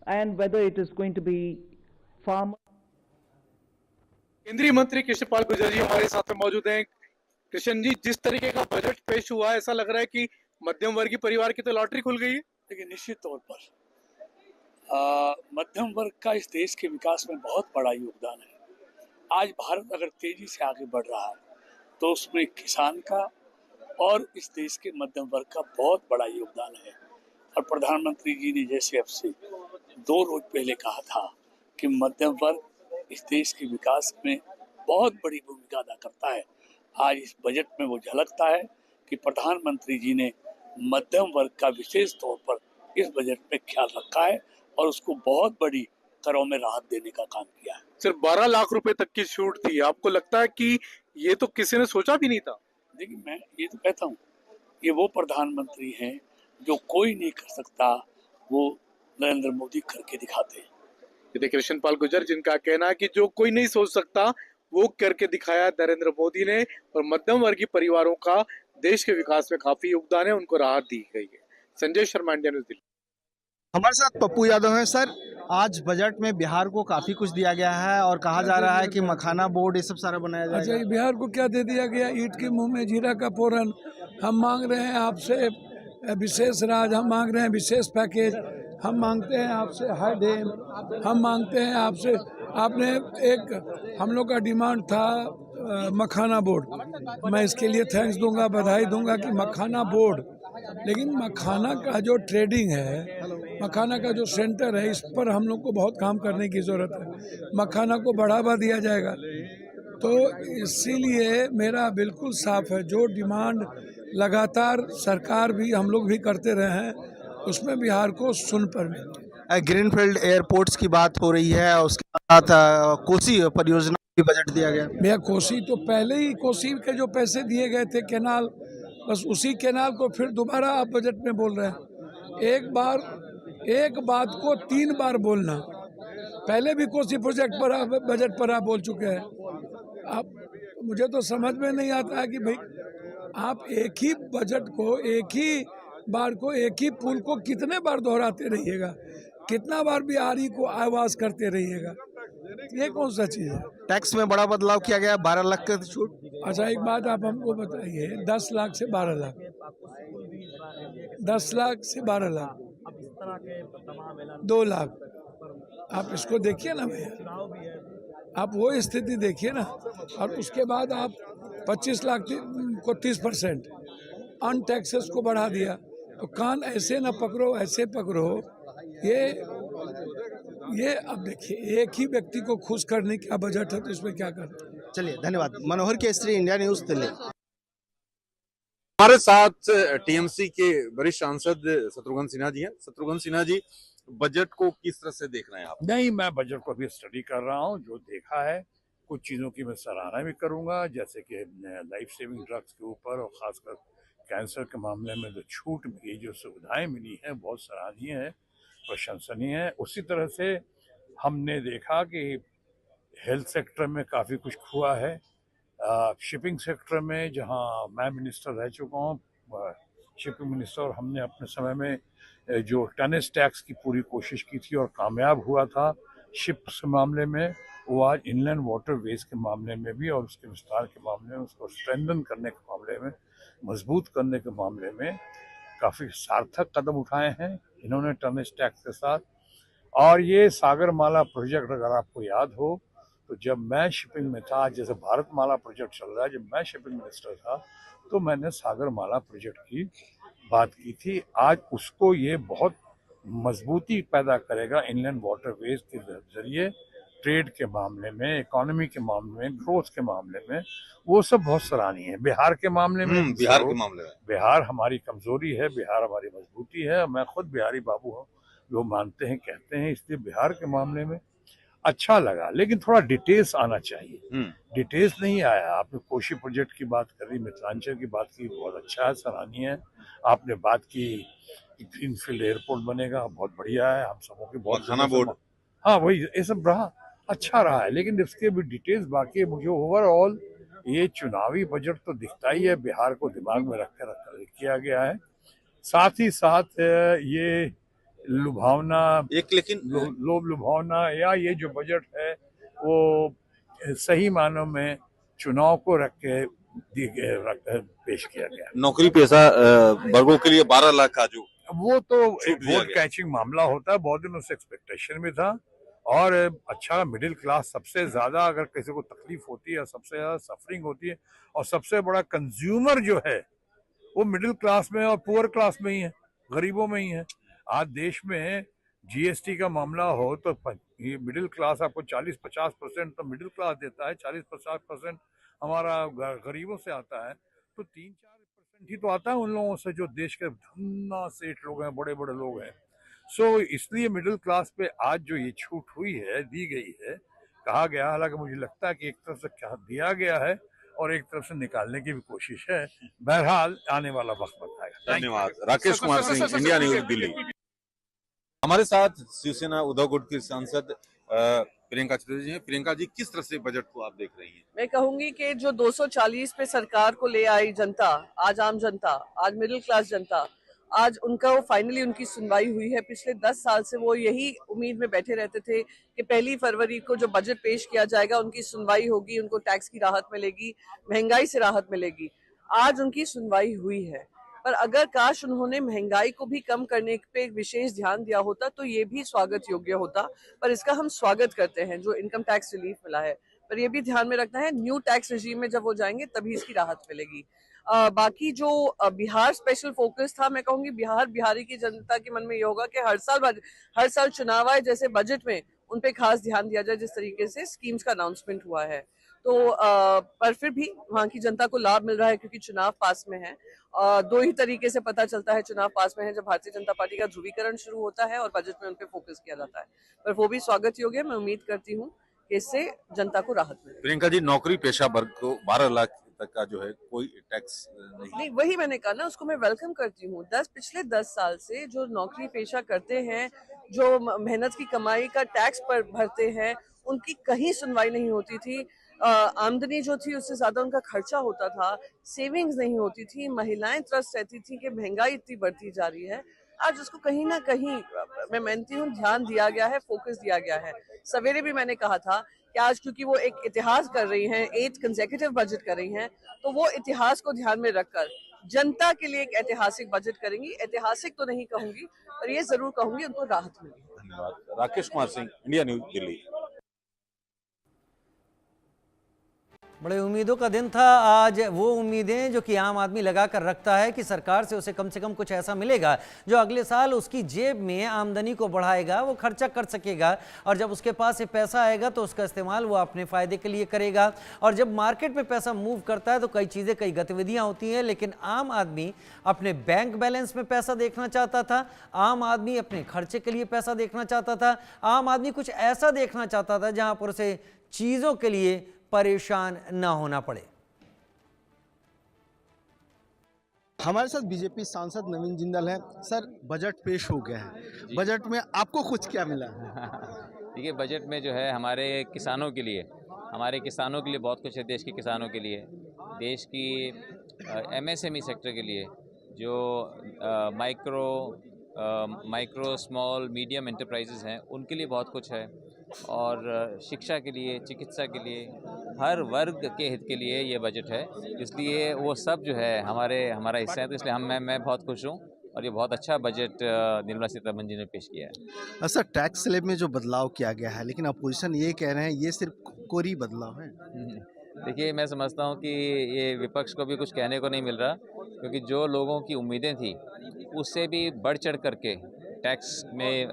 and whether it is going to be farm. केंद्रीय मंत्री कृष्णपाल गुर्जर जी हमारे साथ में मौजूद हैं। कृष्ण जी, जिस तरीके का बजट पेश हुआ है, ऐसा लग रहा है कि मध्यम वर्गीय परिवार की तो लॉटरी खुल गई है। देखिए, निश्चित तौर पर मध्यम वर्ग का इस देश के विकास में बहुत बड़ा योगदान है। आज भारत अगर तेजी से आगे बढ़ रहा है तो उसमें किसान का और इस देश के मध्यम वर्ग का बहुत बड़ा योगदान है। और प्रधानमंत्री जी ने जैसे अब से 2 रोज पहले कहा था कि मध्यम वर्ग इस देश के विकास में बहुत बड़ी भूमिका अदा करता है, आज इस बजट में वो झलकता है कि प्रधानमंत्री जी ने मध्यम वर्ग का विशेष तौर पर इस बजट में ख्याल रखा है और उसको बहुत बड़ी करों में राहत देने का काम किया है। सिर्फ 12 लाख रुपए तक की छूट थी। आपको लगता है कि ये तो किसी ने सोचा भी नहीं था? देखिए, मैं ये तो कहता हूँ, ये वो प्रधानमंत्री हैं जो कोई नहीं कर सकता, वो नरेंद्र मोदी करके दिखाते हैं। देखिए, कृष्णपाल गुर्जर जिनका कहना है कि जो कोई नहीं सोच सकता वो करके दिखाया नरेंद्र मोदी ने, और मध्यम वर्गीय परिवारों का देश के विकास में काफी योगदान है, उनको राहत दी गई है। Sanjay Sharma, India news, Delhi. हमारे साथ पप्पू यादव हैं। सर, आज बजट में बिहार को काफी कुछ दिया गया है और कहा जा रहा है कि मखाना बोर्ड ये सब सारा बनाया जाएगा। अच्छा, बिहार को क्या दे दिया गया? ईंट के मुंह में जीरा का फोरन। हम मांग रहे हैं आपसे विशेष राज, हम मांग रहे हैं विशेष पैकेज, हम मांगते हैं आपसे हाई डैम, हम मांगते हैं आपसे, आपने एक हम लोग का डिमांड था मखाना बोर्ड। मैं इसके लिए थैंक्स दूंगा, बधाई दूंगा कि मखाना बोर्ड, लेकिन मखाना का जो ट्रेडिंग है, मखाना का जो सेंटर है, इस पर हम लोग को बहुत काम करने की ज़रूरत है। मखाना को बढ़ावा दिया जाएगा, तो इसीलिए मेरा बिल्कुल साफ है, जो डिमांड लगातार सरकार भी हम लोग भी करते रहे हैं, उसमें बिहार को सुन पर मिलती। ग्रीनफील्ड एयरपोर्ट्स की बात हो रही है, उसके बाद कोसी परियोजना भी बजट दिया गया। भैया, कोसी तो पहले ही, कोसी के जो पैसे दिए गए थे केनाल, बस उसी केनाल को फिर दोबारा आप बजट में बोल रहे हैं। एक बात को 3 बार बोलना, पहले भी कोसी प्रोजेक्ट पर बजट पर आप बोल चुके हैं। आप, मुझे तो समझ में नहीं आता है कि भाई आप एक ही बजट को, एक ही बार को, एक ही पुल को कितने बार दोहराते रहिएगा, कितना बार बिहारी को आवाज करते रहिएगा, ये कौन सा चीज है? टैक्स में बड़ा बदलाव किया गया, 12 लाख का छूट। अच्छा, एक बात आप हमको बताइए, 10 लाख से 12 लाख, 10 लाख से 12 लाख, 2 लाख, आप इसको देखिए ना भैया, आप वो स्थिति देखिए ना। और उसके बाद आप 25 लाख को 30% अन टैक्सेस को बढ़ा दिया, तो कान ऐसे ना पकड़ो, ऐसे पकड़ो। ये अब देखिए, एक ही व्यक्ति को खुश करने का बजट है, तो इसमें क्या करना। चलिए, धन्यवाद। Manohar Kesari, India news, Delhi. हमारे साथ टीएमसी के वरिष्ठ सांसद शत्रुघ्न सिन्हा जी हैं। शत्रुघ्न सिन्हा जी, बजट को किस तरह से देख रहे हैं आप? नहीं, मैं बजट को अभी स्टडी कर रहा हूँ। जो देखा है, कुछ चीज़ों की मैं सराहना भी करूँगा, जैसे कि लाइफ सेविंग ड्रग्स के ऊपर और ख़ासकर कैंसर के मामले में जो छूट मिली, जो सुविधाएं मिली हैं, बहुत सराहनीय है, प्रशंसनीय है। उसी तरह से हमने देखा कि हेल्थ सेक्टर में काफ़ी कुछ हुआ है। शिपिंग सेक्टर में, जहाँ मैं मिनिस्टर रह चुका हूँ, शिपिंग मिनिस्टर, और हमने अपने समय में जो टनेज टैक्स की पूरी कोशिश की थी और कामयाब हुआ था शिप्स के मामले में, वो आज इनलैंड वाटर वेज के मामले में भी और उसके विस्तार के मामले में, उसको स्ट्रेंथन करने के मामले में, मजबूत करने के मामले में काफ़ी सार्थक कदम उठाए हैं इन्होंने टनेज टैक्स के साथ। और ये सागरमाला प्रोजेक्ट, अगर आपको याद हो, तो जब मैं शिपिंग में था, जैसे भारतमाला प्रोजेक्ट चल रहा है, जब मैं शिपिंग मिनिस्टर था तो मैंने सागरमाला प्रोजेक्ट की बात की थी। आज उसको ये बहुत मजबूती पैदा करेगा इनलैंड वाटरवेज के जरिए, ट्रेड के मामले में, इकोनॉमी के मामले में, ग्रोथ के मामले में, वो सब बहुत सराहनीय है। बिहार के मामले में, बिहार हमारी कमजोरी है, बिहार हमारी मजबूती है। मैं खुद बिहारी बाबू हूँ, जो मानते हैं, कहते हैं, इसलिए बिहार के मामले में अच्छा लगा, लेकिन थोड़ा डिटेल्स आना चाहिए। डिटेल्स नहीं आया। आपने कोशी प्रोजेक्ट की बात करी, मिथिलांचल की बात की, बहुत अच्छा है, सराहनीय है। आपने बात की ग्रीनफील्ड एयरपोर्ट बनेगा, बहुत बढ़िया है, हम सबों की बहुत, हाँ वही, ये सब रहा, अच्छा रहा है, लेकिन इसके भी डिटेल्स बाकी है। मुझे ओवरऑल ये चुनावी बजट तो दिखता ही है, बिहार को दिमाग में रख कर किया गया है। साथ ही साथ ये लुभावना, एक लेकिन लोभ लुभावना, या ये जो बजट है वो सही मानों में चुनाव को रख के पेश किया गया। नौकरी पेशा वर्गों के लिए 12 लाख का जो वो तो छूट दिया वोट गया। कैचिंग मामला होता है, बहुत दिन उससे एक्सपेक्टेशन भी था। और अच्छा, मिडिल क्लास सबसे ज्यादा अगर किसी को तकलीफ होती है, सबसे ज्यादा सफरिंग होती है, और सबसे बड़ा कंज्यूमर जो है वो मिडिल क्लास में और पुअर क्लास में ही है, गरीबों में ही है। आज देश में जीएसटी का मामला हो तो ये मिडिल क्लास आपको 40-50% तो मिडिल क्लास देता है, 40-50% हमारा गरीबों से आता है, तो 3-4% ही तो आता है उन लोगों से जो देश के धन्ना सेठ लोग हैं, बड़े बड़े लोग हैं। सो इसलिए मिडिल क्लास पे आज जो ये छूट हुई है, दी गई है, कहा गया, हालांकि मुझे लगता है कि एक तरफ से क्या दिया गया है और एक तरफ से निकालने की भी कोशिश है। बहरहाल आने वाला वक्त बताएगा। धन्यवाद। Rakesh Kumar Singh, India news, Delhi. हमारे साथ शिवसेना उद्धव गुट की सांसद प्रियंका चतुर्वेदी जी हैं। प्रियंका जी, किस तरह से बजट को आप देख रही हैं? मैं कहूंगी कि जो 240 पे सरकार को ले आई जनता, आज आम जनता, आज मिडिल क्लास जनता, आज उनका वो फाइनली उनकी सुनवाई हुई है। पिछले 10 साल से वो यही उम्मीद में बैठे रहते थे कि 1 फरवरी को जो बजट पेश किया जाएगा उनकी सुनवाई होगी, उनको टैक्स की राहत मिलेगी, महंगाई से राहत मिलेगी। आज उनकी सुनवाई हुई है, पर अगर काश उन्होंने महंगाई को भी कम करने पे विशेष ध्यान दिया होता तो ये भी स्वागत योग्य होता। पर इसका हम स्वागत करते हैं जो इनकम टैक्स रिलीफ मिला है, पर ये भी ध्यान में रखना है न्यू टैक्स रिजीम में जब वो जाएंगे तभी इसकी राहत मिलेगी। बाकी जो बिहार स्पेशल फोकस था, मैं कहूंगी बिहारी की जनता के मन में ये होगा कि हर साल चुनाव आए, जैसे बजट में उन पे खास ध्यान दिया जाए जिस तरीके से स्कीम्स का अनाउंसमेंट हुआ है। तो पर फिर भी वहाँ की जनता को लाभ मिल रहा है क्योंकि चुनाव पास में है। दो ही तरीके से पता चलता है चुनाव पास में है, जब भारतीय जनता पार्टी का ध्रुवीकरण शुरू होता है और बजट में उन पे फोकस किया जाता है। पर वो भी स्वागत योग्य है। मैं उम्मीद करती हूँ कि इससे जनता को राहत मिले। प्रियंका जी, नौकरी पेशा वर्ग को 12 लाख तक का जो है कोई टैक्स नहीं। वही मैंने कहा ना, उसको मैं वेलकम करती हूँ। पिछले 10 साल से जो नौकरी पेशा करते हैं, जो मेहनत की कमाई का टैक्स पर भरते हैं, उनकी कहीं सुनवाई नहीं होती थी। आमदनी जो थी उससे ज्यादा उनका खर्चा होता था, सेविंग्स नहीं होती थी, महिलाएं त्रस्त रहती थी कि महंगाई इतनी बढ़ती जा रही है। आज उसको कहीं ना कहीं मैं मानती हूँ ध्यान दिया गया है, फोकस दिया गया है। सवेरे भी मैंने कहा था कि आज क्योंकि वो एक इतिहास कर रही हैं, 8 कंसेक्यूटिव बजट कर रही हैं, तो वो इतिहास को ध्यान में रखकर जनता के लिए एक ऐतिहासिक बजट करेंगी। ऐतिहासिक तो नहीं कहूंगी, पर ये जरूर कहूंगी उनको राहत मिली। धन्यवाद। Rakesh Kumar Singh, India news, Delhi. बड़े उम्मीदों का दिन था आज। वो उम्मीदें जो कि आम आदमी लगा कर रखता है कि सरकार से उसे कम कुछ ऐसा मिलेगा जो अगले साल उसकी जेब में आमदनी को बढ़ाएगा, वो खर्चा कर सकेगा, और जब उसके पास ये पैसा आएगा तो उसका इस्तेमाल वो अपने फ़ायदे के लिए करेगा। और जब मार्केट में पैसा मूव करता है तो कई चीज़ें, कई गतिविधियाँ होती हैं, लेकिन आम आदमी अपने बैंक बैलेंस में पैसा देखना चाहता था, आम आदमी अपने खर्चे के लिए पैसा देखना चाहता था, आम आदमी कुछ ऐसा देखना चाहता था जहाँ पर उसे चीज़ों के लिए परेशान न होना पड़े। हमारे साथ बीजेपी सांसद नवीन जिंदल हैं। सर, बजट पेश हो गया है, बजट में आपको कुछ क्या मिला? देखिए, बजट में जो है हमारे किसानों के लिए बहुत कुछ है। देश के किसानों के लिए, देश की एमएसएमई सेक्टर के लिए, जो माइक्रो स्मॉल मीडियम एंटरप्राइजेज हैं, उनके लिए बहुत कुछ है। और शिक्षा के लिए, चिकित्सा के लिए, हर वर्ग के हित के लिए ये बजट है। इसलिए वो सब जो है हमारा हिस्सा है, तो इसलिए मैं बहुत खुश हूँ और ये बहुत अच्छा बजट निर्मला सीतारमण जी ने पेश किया है। सर, टैक्स स्लैब में जो बदलाव किया गया है, लेकिन अपोजिशन ये कह रहे हैं ये सिर्फ कोरी बदलाव है। देखिए, मैं समझता हूँ कि ये विपक्ष को भी कुछ कहने को नहीं मिल रहा, क्योंकि जो लोगों की उम्मीदें थी उससे भी बढ़ चढ़ करके टैक्स में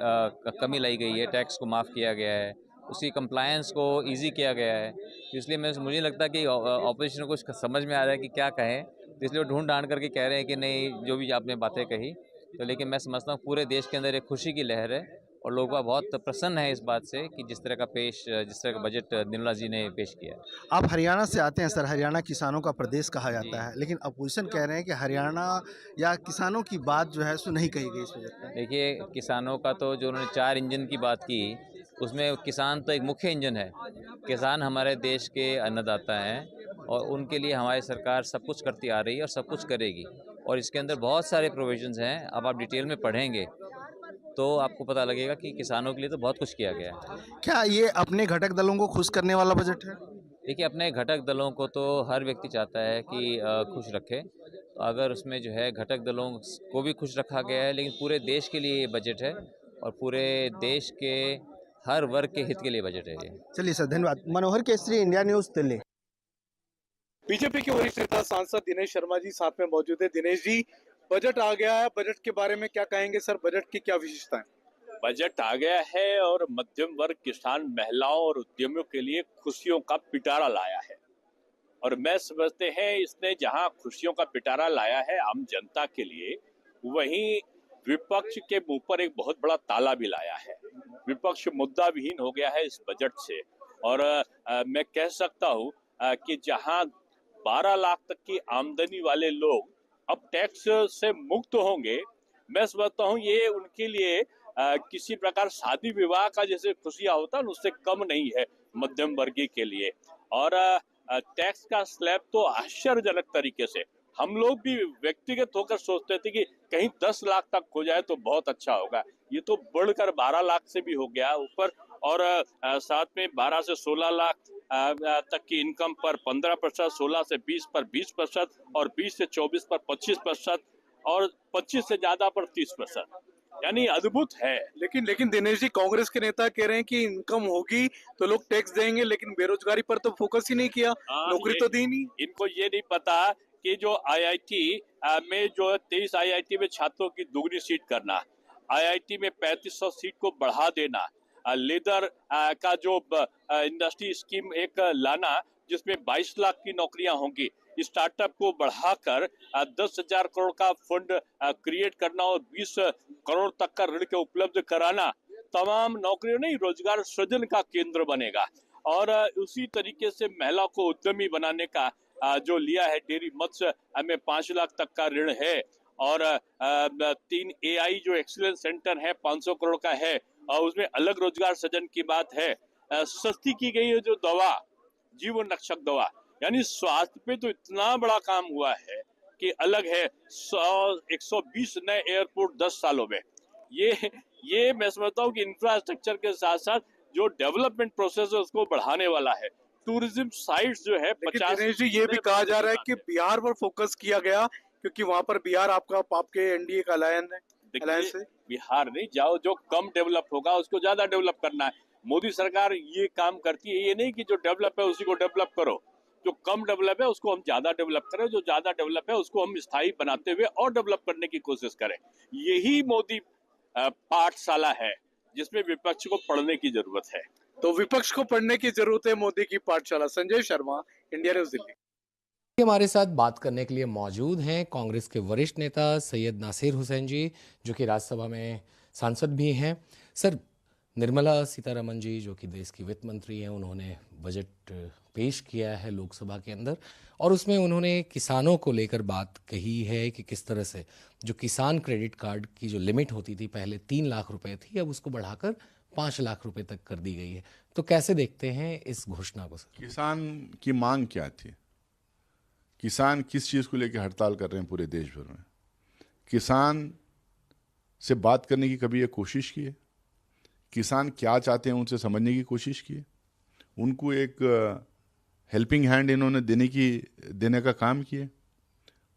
कमी लाई गई है, टैक्स को माफ़ किया गया है, उसकी कंप्लायंस को इजी किया गया है। इसलिए मुझे लगता है कि ऑपोजिशन को कुछ समझ में आ रहा है कि क्या कहें, इसलिए वो ढूंढ कर के कह रहे हैं कि नहीं, जो भी आपने बातें कही। तो लेकिन मैं समझता हूँ पूरे देश के अंदर एक खुशी की लहर है और लोग बहुत प्रसन्न है इस बात से कि जिस तरह का बजट निर्मला जी ने पेश किया। आप हरियाणा से आते हैं सर, हरियाणा किसानों का प्रदेश कहा जाता है, लेकिन अपोजिशन कह रहे हैं कि हरियाणा या किसानों की बात जो है सो नहीं कही गई इस बजट में। देखिए, किसानों का तो जो उन्होंने 4 इंजन की बात की, उसमें किसान तो एक मुख्य इंजन है। किसान हमारे देश के अन्नदाता हैं और उनके लिए हमारी सरकार सब कुछ करती आ रही है और सब कुछ करेगी। और इसके अंदर बहुत सारे प्रोविजंस हैं, अब आप डिटेल में पढ़ेंगे तो आपको पता लगेगा कि किसानों के लिए तो बहुत कुछ किया गया है। क्या ये अपने घटक दलों को खुश करने वाला बजट है? देखिए, अपने घटक दलों को तो हर व्यक्ति चाहता है कि खुश रखे। तो अगर उसमें जो है घटक दलों को भी खुश रखा गया है, लेकिन पूरे देश के लिए ये बजट है और पूरे देश के हर वर्ग के हित के लिए बजट है ये। चलिए सर, धन्यवाद। Manohar Kesari, India news, Delhi. BJP के वरिष्ठ नेता सांसद दिनेश शर्मा जी साथ में मौजूद है। दिनेश जी, बजट आ गया है, बजट के बारे में क्या कहेंगे सर? बजट की क्या विशेषता है? बजट आ गया है और मध्यम वर्ग, किसान, महिलाओं और उद्यमियों के लिए खुशियों का पिटारा लाया है। और मैं समझते हैं इसने जहां खुशियों का पिटारा लाया है आम जनता के लिए, वहीं विपक्ष के मुंह पर एक बहुत बड़ा ताला भी लाया है। विपक्ष मुद्दा विहीन हो गया है इस बजट से। और मैं कह सकता हूं कि जहां 12 लाख तक की आमदनी वाले लोग अब टैक्स से मुक्त होंगे, मैं समझता हूं ये उनके लिए किसी प्रकार शादी विवाह का जैसे खुशियां होता है उससे कम नहीं है मध्यम वर्गीय के लिए। और टैक्स का स्लैब तो आश्चर्यजनक तरीके से हम लोग भी व्यक्तिगत होकर सोचते थे कि कहीं 10 लाख तक हो जाए तो बहुत अच्छा होगा। ये तो बढ़कर 12 लाख से भी हो गया ऊपर। और साथ में 12 से 16 लाख तक की इनकम पर 15%, 16 से 20 पर 20% और 20 से 24 पर 25% और 25 से ज्यादा पर 30%। यानी अद्भुत है। लेकिन दिनेश जी, कांग्रेस के नेता कह रहे हैं कि इनकम होगी तो लोग टैक्स देंगे, लेकिन बेरोजगारी पर तो फोकस ही नहीं किया, नौकरी तो दी नहीं। इनको ये नहीं पता कि जो आईआईटी में जो 23 आईआईटी में छात्रों की दुगनी सीट करना, आईआईटी में 3500 सीट को बढ़ा देना, लेदर का जो इंडस्ट्री स्कीम एक लाना जिसमें 22 लाख की नौकरियां होंगी, स्टार्टअप को बढ़ाकर 10,000 करोड़ का फंड क्रिएट करना और 20 करोड़ तक का ऋण के उपलब्ध कराना, तमाम नौकरियों नहीं रोजगार सृजन का केंद्र बनेगा। और उसी तरीके से महिला को उद्यमी बनाने का जो लिया है, डेयरी मत्स्य में 5 लाख तक का ऋण है। और 3 AI जो एक्सीलेंस सेंटर है 500 करोड़ का है और उसमें अलग रोजगार सृजन की बात है। सस्ती की गई है जो दवा, जीवन रक्षक दवा, यानी स्वास्थ्य पे तो इतना बड़ा काम हुआ है कि अलग है। 120 नए एयरपोर्ट 10 सालों में। ये मैं समझता हूँ कि इंफ्रास्ट्रक्चर के साथ साथ जो डेवलपमेंट प्रोसेस है उसको बढ़ाने वाला है। टूरिज्म साइट्स जो है 50। दिनेश जी, ये भी कहा जा रहा है कि बिहार पर फोकस किया गया क्योंकि वहां पर बिहार आपके एनडीए का अलायंस है। बिहार नहीं जाओ, जो कम डेवलप होगा उसको ज्यादा डेवलप करना है। मोदी सरकार ये काम करती है, ये नहीं कि जो डेवलप है उसी को डेवलप करो, जो कम डेवलप है उसको हम ज्यादा डेवलप करें, जो ज्यादा डेवलप है उसको हम स्थायी बनाते हुए और डेवलप करने की कोशिश करें। यही मोदी पाठशाला है जिसमें विपक्ष को पढ़ने की जरूरत है। तो विपक्ष को पढ़ने की जरूरत है मोदी की पाठशाला। Sanjay Sharma, India news, Delhi. हमारे साथ बात करने के लिए मौजूद हैं कांग्रेस के वरिष्ठ नेता सैयद नासिर हुसैन जी, जो कि राज्यसभा में सांसद भी हैं। सर, निर्मला सीतारमण जी जो कि देश की वित्त मंत्री हैं, उन्होंने बजट पेश किया है लोकसभा के अंदर और उसमें उन्होंने किसानों को लेकर बात कही है कि किस तरह से जो किसान क्रेडिट कार्ड की जो लिमिट होती थी पहले 3 लाख रुपए थी, अब उसको बढ़ाकर 5 लाख रुपए तक कर दी गई है। तो कैसे देखते हैं इस घोषणा को सर? किसान की मांग क्या थी? किसान किस चीज़ को लेकर हड़ताल कर रहे हैं पूरे देश भर में? किसान से बात करने की कभी ये कोशिश की है? किसान क्या चाहते हैं उनसे समझने की कोशिश की है? उनको एक हेल्पिंग हैंड इन्होंने देने का काम किया?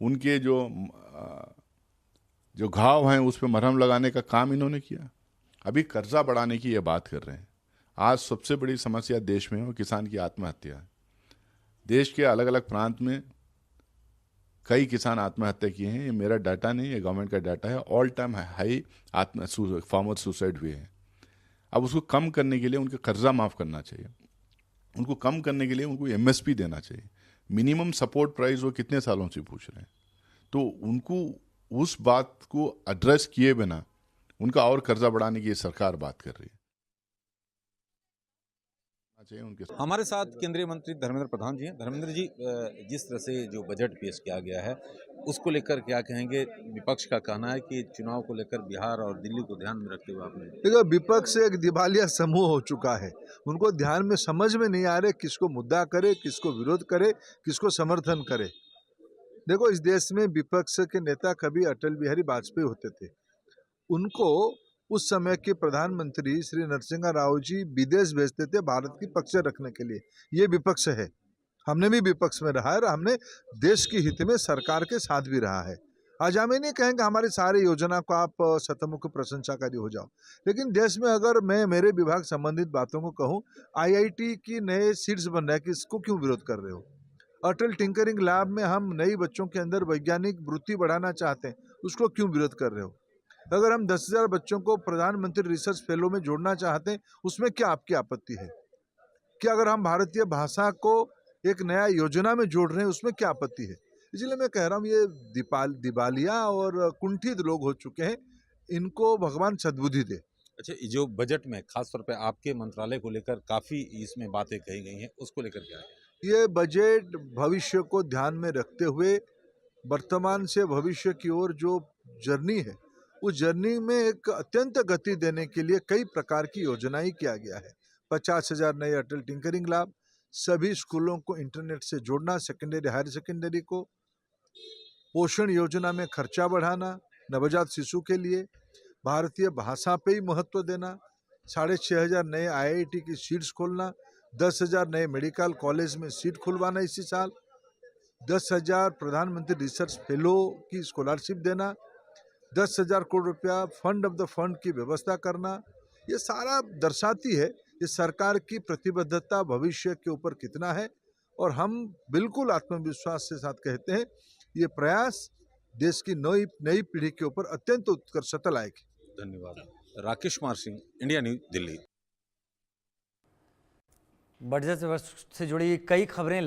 उनके जो घाव हैं उस पर मरहम लगाने का काम इन्होंने किया? अभी कर्जा बढ़ाने की ये बात कर रहे हैं। आज सबसे बड़ी समस्या देश में है वो किसान की आत्महत्या है। देश के अलग अलग प्रांत में कई किसान आत्महत्या किए हैं। ये मेरा डाटा नहीं, ये गवर्नमेंट का डाटा है। All time high farmer suicide हुए हैं। अब उसको कम करने के लिए उनके कर्जा माफ़ करना चाहिए। उनको कम करने के लिए उनको MSP देना चाहिए। मिनिमम सपोर्ट प्राइस वो कितने सालों से पूछ रहे हैं। तो उनको उस बात को एड्रेस किए बिना उनका और कर्जा बढ़ाने की सरकार बात कर रही है। हमारे साथ केंद्रीय मंत्री धर्मेंद्र प्रधान जी हैं। धर्मेंद्र जी, जिस तरह से जो बजट पेश किया गया है उसको लेकर क्या कहेंगे? विपक्ष का कहना है कि चुनाव को लेकर बिहार और दिल्ली को ध्यान में रखते हुए आपने देखो, विपक्ष एक दिवालिया समूह हो चुका है। उनको ध्यान में समझ में नहीं आ रहे किसको मुद्दा करे, किसको विरोध करे, किसको समर्थन करे। देखो, इस देश में विपक्ष के नेता कभी अटल बिहारी वाजपेयी होते थे। उनको उस समय के प्रधानमंत्री श्री नरसिम्हा राव जी विदेश भेजते थे भारत की पक्ष रखने के लिए। ये विपक्ष है, हमने भी विपक्ष में रहा है और हमने देश की हित में सरकार के साथ भी रहा है। आज हम ये नहीं कहेंगे हमारी सारी योजना को आप शतमुख प्रशंसाकारी हो जाओ, लेकिन देश में अगर मैं मेरे विभाग संबंधित बातों को कहूँ, IIT की नए सीट्स बन रहे हैं कि इसको क्यों विरोध कर रहे हो? अटल टिंकरिंग लैब में हम नई बच्चों के अंदर वैज्ञानिक वृत्ति बढ़ाना चाहते हैं, उसको क्यों विरोध कर रहे हो? अगर हम 10,000 बच्चों को प्रधानमंत्री रिसर्च फेलो में जोड़ना चाहते हैं, उसमें क्या आपकी आपत्ति है? क्या अगर हम भारतीय भाषा को एक नया योजना में जोड़ रहे हैं, उसमें क्या आपत्ति है? इसलिए मैं कह रहा हूँ ये दिवालिया और कुंठित लोग हो चुके हैं, इनको भगवान सद्बुद्धि दे। अच्छा, ये जो बजट में खासतौर पे आपके मंत्रालय को लेकर काफ़ी इसमें बातें कही गई हैं, उसको लेकर क्या है? ये बजट भविष्य को ध्यान में रखते हुए वर्तमान से भविष्य की ओर जो जर्नी है, उस जर्नी में एक अत्यंत गति देने के लिए कई प्रकार की योजनाएं किया गया है। 50,000 नए अटल टिंकरिंग लैब, सभी स्कूलों को इंटरनेट से जोड़ना, सेकेंडरी हायर सेकेंडरी को, पोषण योजना में खर्चा बढ़ाना, नवजात शिशु के लिए भारतीय भाषा पे ही महत्व देना, 6,500 नए IIT की सीट्स खोलना, 10,000 नए मेडिकल कॉलेज में सीट खुलवाना इसी साल, 10,000 प्रधानमंत्री रिसर्च फेलो की स्कॉलरशिप देना, 10,000 करोड़ रुपया फंड ऑफ द फंड की व्यवस्था करना। ये सारा दर्शाती है ये सरकार की प्रतिबद्धता भविष्य के ऊपर कितना है, और हम बिल्कुल आत्मविश्वास के साथ कहते हैं ये प्रयास देश की नई पीढ़ी के ऊपर अत्यंत उत्कर्षता लाएगी। धन्यवाद। Rakesh Kumar Singh, India news, Delhi. Budget से जुड़ी कई खबरें